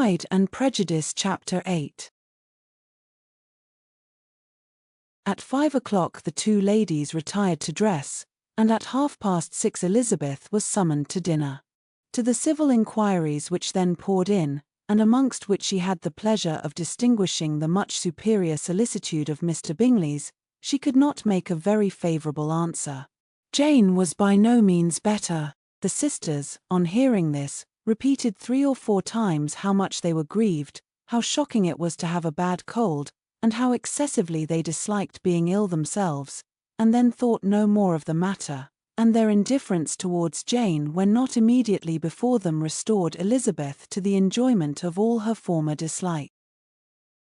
Pride and Prejudice Chapter 8. At 5 o'clock the two ladies retired to dress, and at 6:30 Elizabeth was summoned to dinner. To the civil inquiries which then poured in, and amongst which she had the pleasure of distinguishing the much superior solicitude of Mr. Bingley's, she could not make a very favourable answer. Jane was by no means better. The sisters, on hearing this, repeated 3 or 4 times how much they were grieved, how shocking it was to have a bad cold, and how excessively they disliked being ill themselves, and then thought no more of the matter, and their indifference towards Jane when not immediately before them restored Elizabeth to the enjoyment of all her former dislike.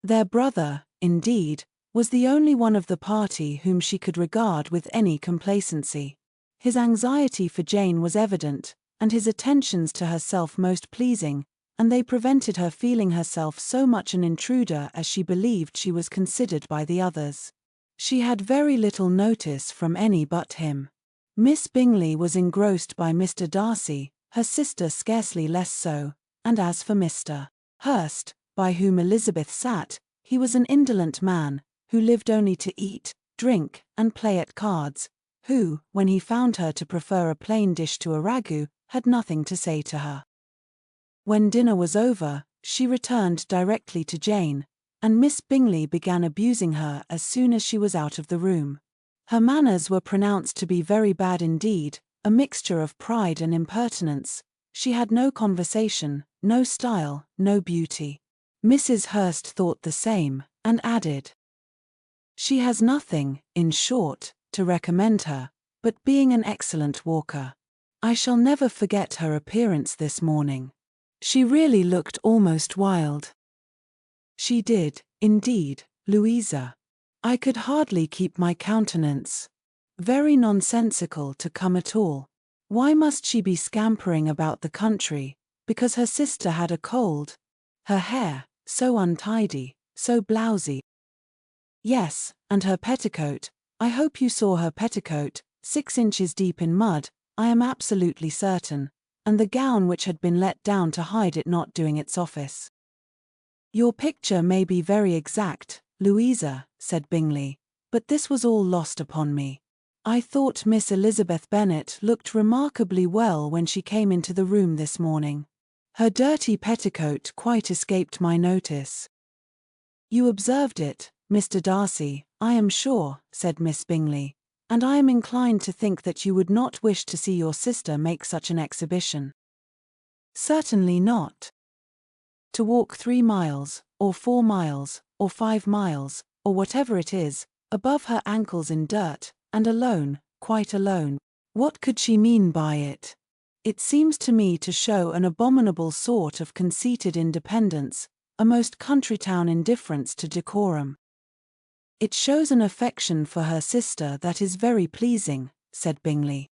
Their brother, indeed, was the only one of the party whom she could regard with any complacency. His anxiety for Jane was evident, and his attentions to herself most pleasing, and they prevented her feeling herself so much an intruder as she believed she was considered by the others. She had very little notice from any but him. Miss Bingley was engrossed by Mr. Darcy, her sister scarcely less so, and as for Mr. Hurst, by whom Elizabeth sat, he was an indolent man, who lived only to eat, drink, and play at cards, who, when he found her to prefer a plain dish to a ragout, had nothing to say to her. When dinner was over, she returned directly to Jane, and Miss Bingley began abusing her as soon as she was out of the room. Her manners were pronounced to be very bad indeed, a mixture of pride and impertinence. She had no conversation, no style, no beauty. Mrs. Hurst thought the same, and added, "She has nothing, in short, to recommend her, but being an excellent walker. I shall never forget her appearance this morning. She really looked almost wild." "She did, indeed, Louisa. I could hardly keep my countenance. Very nonsensical to come at all. Why must she be scampering about the country, because her sister had a cold? Her hair, so untidy, so blousy. Yes, and her petticoat, I hope you saw her petticoat, 6 inches deep in mud, I am absolutely certain, and the gown which had been let down to hide it not doing its office." "Your picture may be very exact, Louisa," said Bingley, "but this was all lost upon me. I thought Miss Elizabeth Bennet looked remarkably well when she came into the room this morning. Her dirty petticoat quite escaped my notice." "You observed it, Mr. Darcy, I am sure," said Miss Bingley, "and I am inclined to think that you would not wish to see your sister make such an exhibition." "Certainly not. To walk 3 miles, or 4 miles, or 5 miles, or whatever it is, above her ankles in dirt, and alone, quite alone. What could she mean by it? It seems to me to show an abominable sort of conceited independence, a most country-town indifference to decorum." "It shows an affection for her sister that is very pleasing," said Bingley.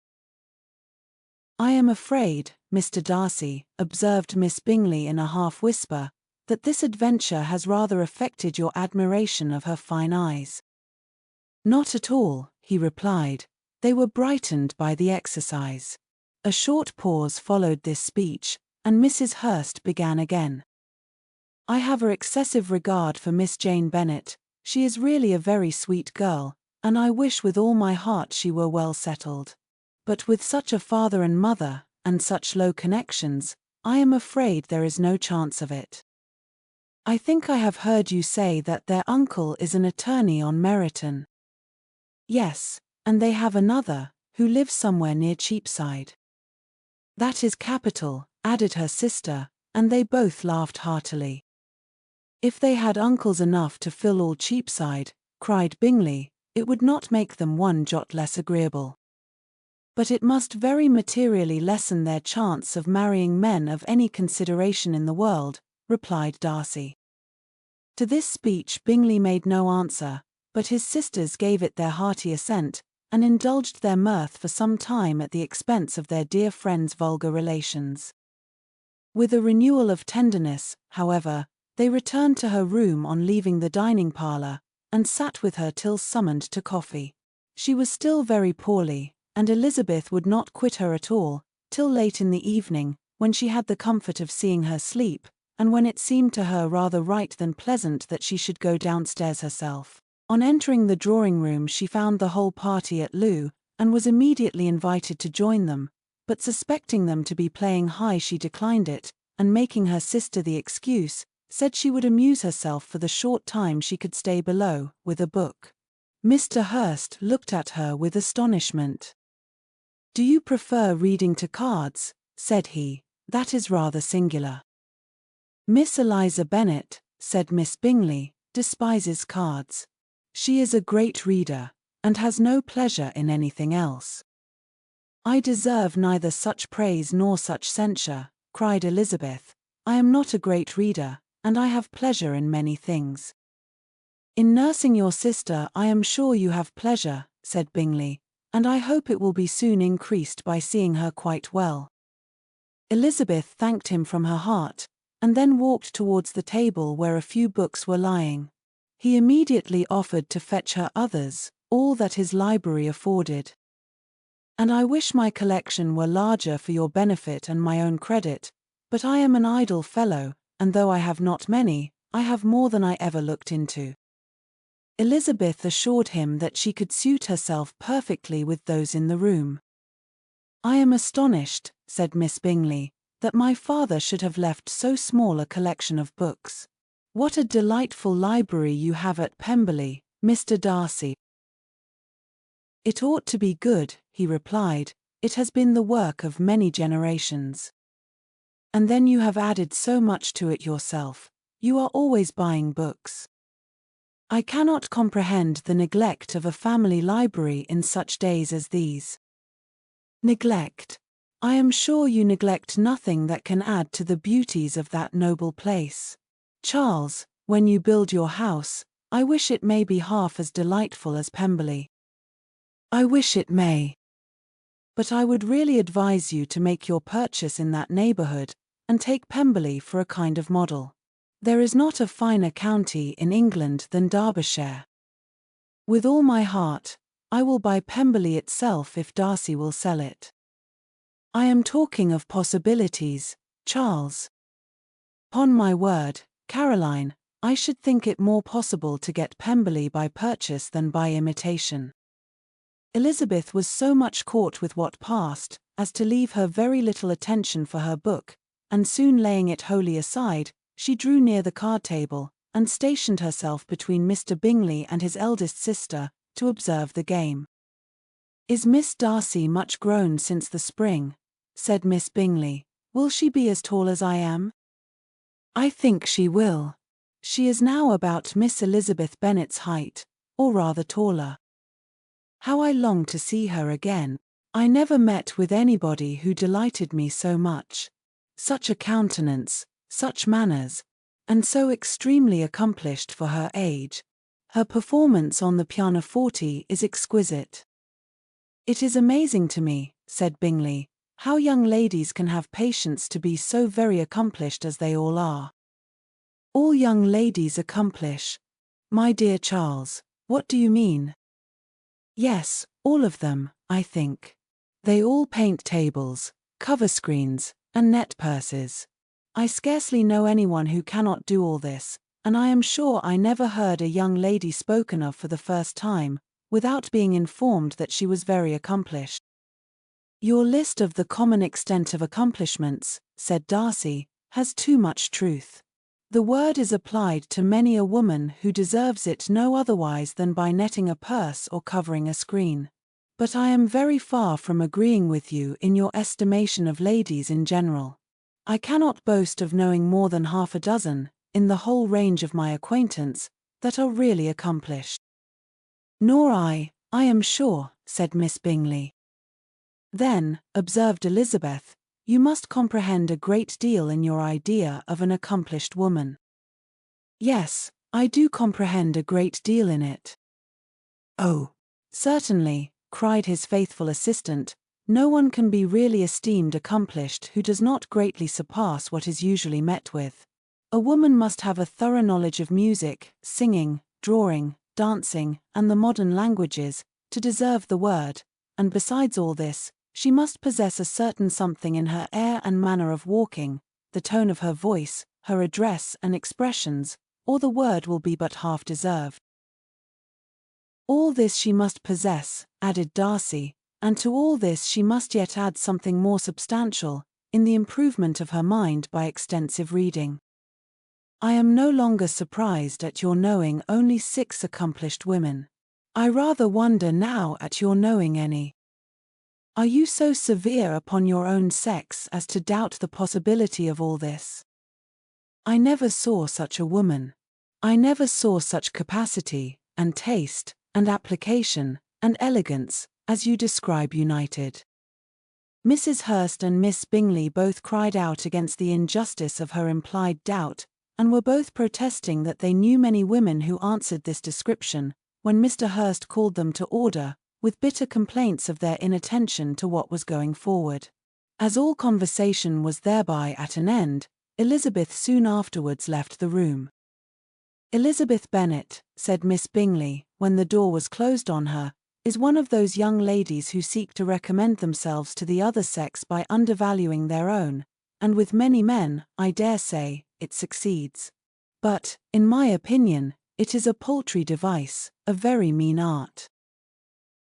"I am afraid, Mr. Darcy," observed Miss Bingley in a half-whisper, "that this adventure has rather affected your admiration of her fine eyes." "Not at all," he replied, "they were brightened by the exercise." A short pause followed this speech, and Mrs. Hurst began again. "I have an excessive regard for Miss Jane Bennet. She is really a very sweet girl, and I wish with all my heart she were well settled. But with such a father and mother, and such low connections, I am afraid there is no chance of it. I think I have heard you say that their uncle is an attorney on Meryton." "Yes, and they have another, who lives somewhere near Cheapside." "That is capital," added her sister, and they both laughed heartily. "If they had uncles enough to fill all Cheapside," cried Bingley, "it would not make them one jot less agreeable." "But it must very materially lessen their chance of marrying men of any consideration in the world," replied Darcy. To this speech Bingley made no answer, but his sisters gave it their hearty assent, and indulged their mirth for some time at the expense of their dear friend's vulgar relations. With a renewal of tenderness, however, they returned to her room on leaving the dining parlour, and sat with her till summoned to coffee. She was still very poorly, and Elizabeth would not quit her at all, till late in the evening, when she had the comfort of seeing her sleep, and when it seemed to her rather right than pleasant that she should go downstairs herself. On entering the drawing-room she found the whole party at loo, and was immediately invited to join them, but suspecting them to be playing high she declined it, and making her sister the excuse, said she would amuse herself for the short time she could stay below, with a book. Mr. Hurst looked at her with astonishment. "Do you prefer reading to cards?" said he. "That is rather singular." "Miss Eliza Bennet," said Miss Bingley, "despises cards. She is a great reader, and has no pleasure in anything else." "I deserve neither such praise nor such censure," cried Elizabeth. "I am not a great reader, and I have pleasure in many things." "In nursing your sister I am sure you have pleasure," said Bingley, "and I hope it will be soon increased by seeing her quite well." Elizabeth thanked him from her heart, and then walked towards the table where a few books were lying. He immediately offered to fetch her others, all that his library afforded. "And I wish my collection were larger for your benefit and my own credit, but I am an idle fellow, and though I have not many, I have more than I ever looked into." Elizabeth assured him that she could suit herself perfectly with those in the room. "I am astonished," said Miss Bingley, "that my father should have left so small a collection of books. What a delightful library you have at Pemberley, Mr. Darcy." "It ought to be good," he replied. "It has been the work of many generations. And then you have added so much to it yourself. You are always buying books. I cannot comprehend the neglect of a family library in such days as these." "Neglect? I am sure you neglect nothing that can add to the beauties of that noble place. Charles, when you build your house, I wish it may be half as delightful as Pemberley." "I wish it may. But I would really advise you to make your purchase in that neighborhood, and take Pemberley for a kind of model. There is not a finer county in England than Derbyshire." "With all my heart, I will buy Pemberley itself if Darcy will sell it." "I am talking of possibilities, Charles. 'Pon my word, Caroline, I should think it more possible to get Pemberley by purchase than by imitation." Elizabeth was so much caught with what passed, as to leave her very little attention for her book, and soon laying it wholly aside, she drew near the card table, and stationed herself between Mr. Bingley and his eldest sister, to observe the game. "Is Miss Darcy much grown since the spring?" said Miss Bingley. "Will she be as tall as I am?" "I think she will. She is now about Miss Elizabeth Bennet's height, or rather taller. How I long to see her again. I never met with anybody who delighted me so much. Such a countenance, such manners, and so extremely accomplished for her age. Her performance on the pianoforte is exquisite." "It is amazing to me," said Bingley, "how young ladies can have patience to be so very accomplished as they all are." "All young ladies accomplish? My dear Charles, what do you mean?" "Yes, all of them, I think. They all paint tables, cover screens, and net purses. I scarcely know anyone who cannot do all this, and I am sure I never heard a young lady spoken of for the first time, without being informed that she was very accomplished." "Your list of the common extent of accomplishments," said Darcy, "has too much truth. The word is applied to many a woman who deserves it no otherwise than by netting a purse or covering a screen. But I am very far from agreeing with you in your estimation of ladies in general. I cannot boast of knowing more than half a dozen, in the whole range of my acquaintance, that are really accomplished." "Nor I am sure," said Miss Bingley. "Then," observed Elizabeth, "you must comprehend a great deal in your idea of an accomplished woman." "Yes, I do comprehend a great deal in it." "Oh, certainly," cried his faithful assistant, "no one can be really esteemed accomplished who does not greatly surpass what is usually met with. A woman must have a thorough knowledge of music, singing, drawing, dancing, and the modern languages, to deserve the word, and besides all this, she must possess a certain something in her air and manner of walking, the tone of her voice, her address and expressions, or the word will be but half deserved. All this she must possess, added Darcy, and to all this she must yet add something more substantial, in the improvement of her mind by extensive reading. I am no longer surprised at your knowing only 6 accomplished women. I rather wonder now at your knowing any. Are you so severe upon your own sex as to doubt the possibility of all this? I never saw such a woman. I never saw such capacity, and taste, and application, and elegance, as you describe united. Mrs. Hurst and Miss Bingley both cried out against the injustice of her implied doubt, and were both protesting that they knew many women who answered this description, when Mr. Hurst called them to order, with bitter complaints of their inattention to what was going forward. As all conversation was thereby at an end, Elizabeth soon afterwards left the room. Elizabeth Bennet, said Miss Bingley, when the door was closed on her, is one of those young ladies who seek to recommend themselves to the other sex by undervaluing their own, and with many men, I dare say, it succeeds. But, in my opinion, it is a paltry device, a very mean art.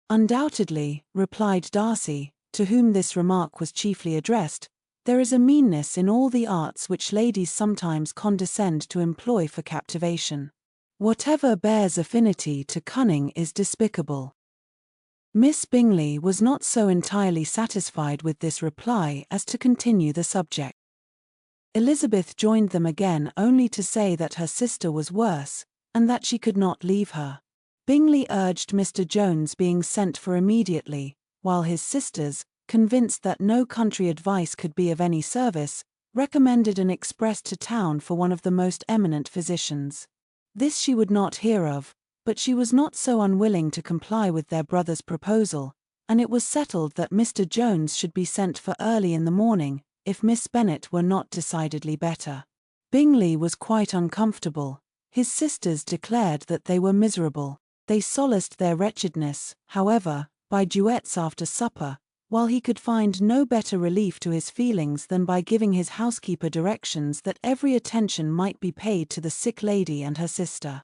Undoubtedly, replied Darcy, to whom this remark was chiefly addressed, there is a meanness in all the arts which ladies sometimes condescend to employ for captivation. Whatever bears affinity to cunning is despicable. Miss Bingley was not so entirely satisfied with this reply as to continue the subject. Elizabeth joined them again only to say that her sister was worse, and that she could not leave her. Bingley urged Mr. Jones being sent for immediately, while his sisters, convinced that no country advice could be of any service, recommended an express to town for one of the most eminent physicians. This she would not hear of, but she was not so unwilling to comply with their brother's proposal, and it was settled that Mr. Jones should be sent for early in the morning, if Miss Bennet were not decidedly better. Bingley was quite uncomfortable. His sisters declared that they were miserable. They solaced their wretchedness, however, by duets after supper, while he could find no better relief to his feelings than by giving his housekeeper directions that every attention might be paid to the sick lady and her sister.